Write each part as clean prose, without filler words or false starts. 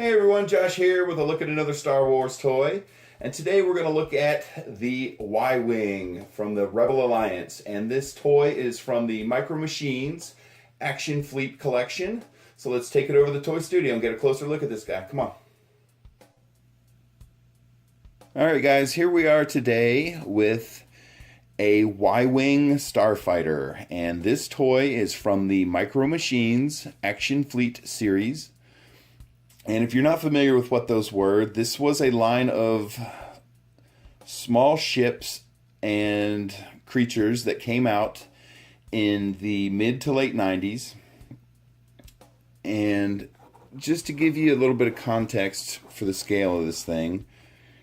Hey everyone, Josh here with a look at another Star Wars toy. And today we're going to look at the Y-Wing from the Rebel Alliance. And this toy is from the Micro Machines Action Fleet Collection. So let's take it over to the toy studio and get a closer look at this guy. Come on. Alright guys, here we are today with a Y-Wing Starfighter. And this toy is from the Micro Machines Action Fleet series. And if you're not familiar with what those were, this was a line of small ships and creatures that came out in the mid to late 90s. And just to give you a little bit of context for the scale of this thing,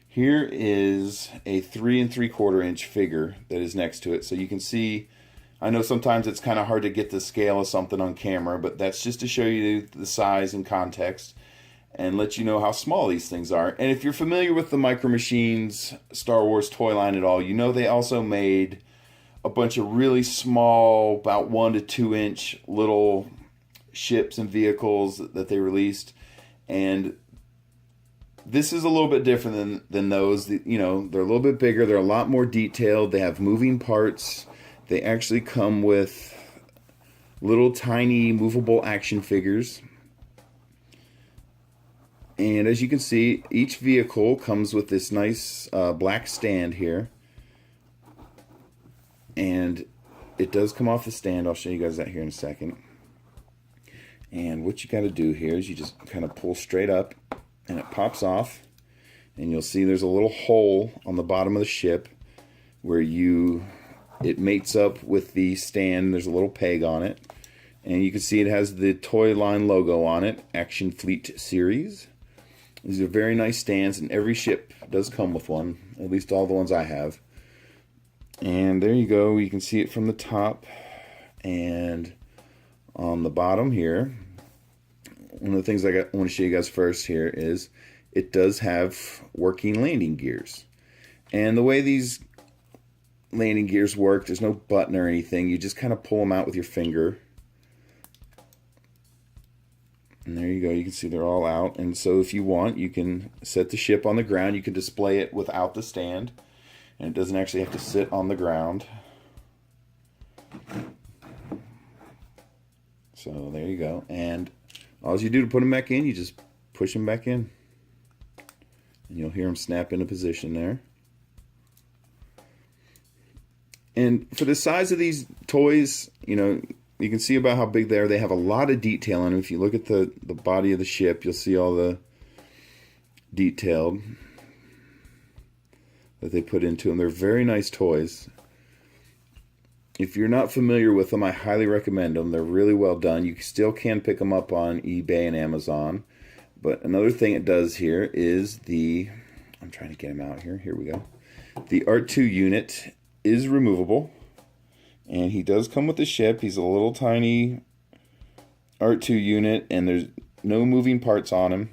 here is a 3 3/4 inch figure that is next to it. So you can see, I know sometimes it's kind of hard to get the scale of something on camera, but that's just to show you the size and context and let you know how small these things are. And if you're familiar with the Micro Machines Star Wars toy line at all, you know they also made a bunch of really small, about 1 to 2 inch little ships and vehicles that they released. And this is a little bit different than those. You know, they're a little bit bigger, they're a lot more detailed, they have moving parts. They actually come with little tiny movable action figures. And as you can see, each vehicle comes with this nice black stand here. And it does come off the stand. I'll show you guys that here in a second. And what you got to do here is you just kind of pull straight up and it pops off. And you'll see there's a little hole on the bottom of the ship where it mates up with the stand. There's a little peg on it. And you can see it has the toy line logo on it, Action Fleet Series. These are very nice stands, and every ship does come with one, at least all the ones I have. And there you go, you can see it from the top. And on the bottom here, one of the things I want to show you guys first here is it does have working landing gears. And the way these landing gears work, there's no button or anything. You just kind of pull them out with your finger. And there you go, you can see they're all out. And so if you want, you can set the ship on the ground. You can display it without the stand. And it doesn't actually have to sit on the ground. So there you go. And all you do to put them back in, you just push them back in. And you'll hear them snap into position there. And for the size of these toys, you know, you can see about how big they are. They have a lot of detail in them. If you look at the body of the ship, you'll see all the detailed that they put into them. They're very nice toys. If you're not familiar with them, I highly recommend them. They're really well done. You still can pick them up on eBay and Amazon. But another thing it does here is I'm trying to get him out here. Here we go. The R2 unit is removable. And he does come with the ship. He's a little tiny R2 unit, and there's no moving parts on him.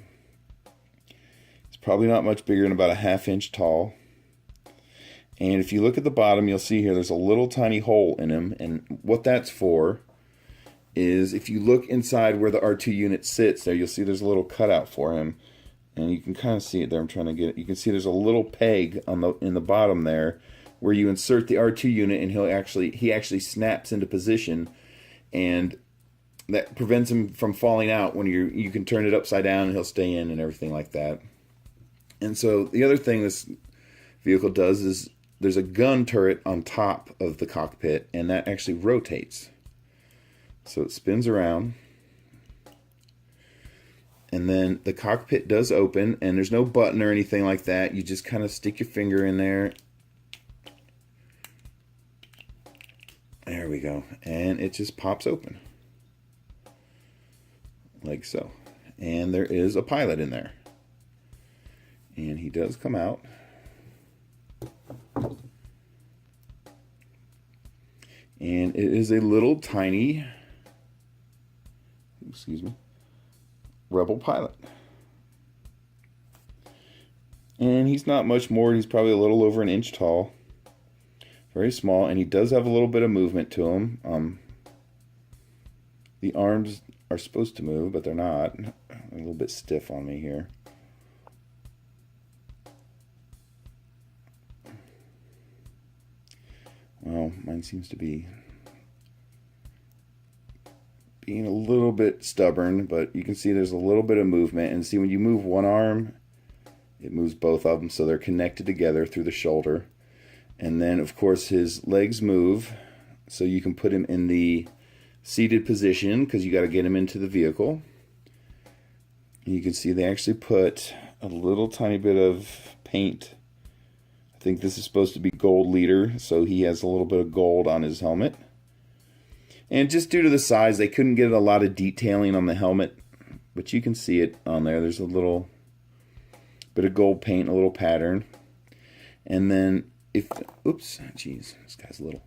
He's probably not much bigger than about a 1/2 inch tall. And if you look at the bottom, you'll see here there's a little tiny hole in him. And what that's for is if you look inside where the R2 unit sits there, you'll see there's a little cutout for him. And you can kind of see it there. I'm trying to get it. You can see there's a little peg in the bottom there, where you insert the R2 unit and he actually snaps into position, and that prevents him from falling out when you can turn it upside down and he'll stay in and everything like that. And so the other thing this vehicle does is there's a gun turret on top of the cockpit, and that actually rotates. So it spins around. And then the cockpit does open, and there's no button or anything like that. You just kind of stick your finger in there. There we go. And it just pops open. Like so. And there is a pilot in there. And he does come out. And it is a little tiny, Rebel pilot. And he's not much more. He's probably a little over 1 inch tall. Very small, and he does have a little bit of movement to him. The arms are supposed to move, but they're not. a little bit stiff on me here. Well, mine seems to be being a little bit stubborn, but you can see there's a little bit of movement. And see, when you move one arm, it moves both of them, so they're connected together through the shoulder. And then, of course, his legs move, so you can put him in the seated position because you got to get him into the vehicle. And you can see they actually put a little tiny bit of paint. I think this is supposed to be gold leader, so he has a little bit of gold on his helmet. And just due to the size, they couldn't get a lot of detailing on the helmet, but you can see it on there. There's a little bit of gold paint, a little pattern. And then oops, geez, this guy's little.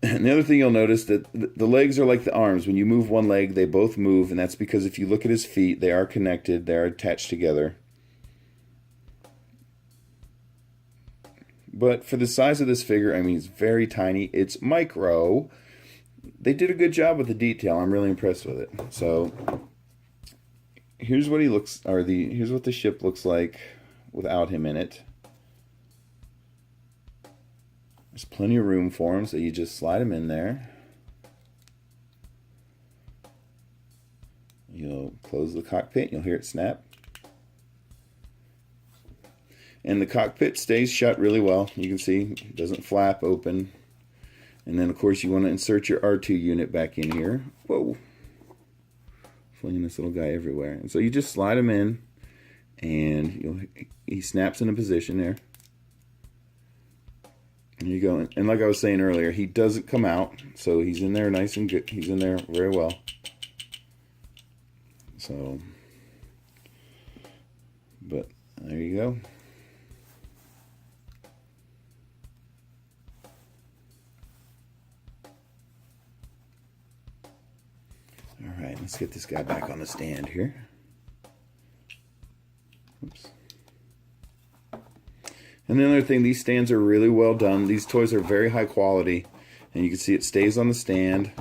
And the other thing you'll notice that the legs are like the arms. When you move one leg, they both move, and that's because if you look at his feet, they are connected, they are attached together. But for the size of this figure, I mean, it's very tiny. It's micro. They did a good job with the detail. I'm really impressed with it. So here's what here's what the ship looks like without him in it. There's plenty of room for him, so you just slide him in there. You'll close the cockpit, you'll hear it snap. And the cockpit stays shut really well. You can see it doesn't flap open. And then, of course, you want to insert your R2 unit back in here. Whoa. Flinging this little guy everywhere. And so you just slide him in, and he snaps into position there. And you go, and like I was saying earlier, he doesn't come out, so he's in there nice and good. He's in there very well. So, but there you go. All right, let's get this guy back on the stand here. Oops. And the other thing, these stands are really well done. These toys are very high quality, and you can see it stays on the stand.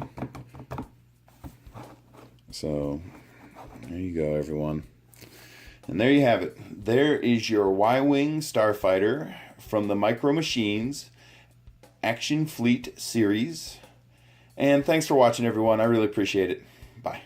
So there you go, everyone. And there you have it. There is your Y-Wing Starfighter from the Micro Machines Action Fleet series. And thanks for watching, everyone. I really appreciate it. Bye.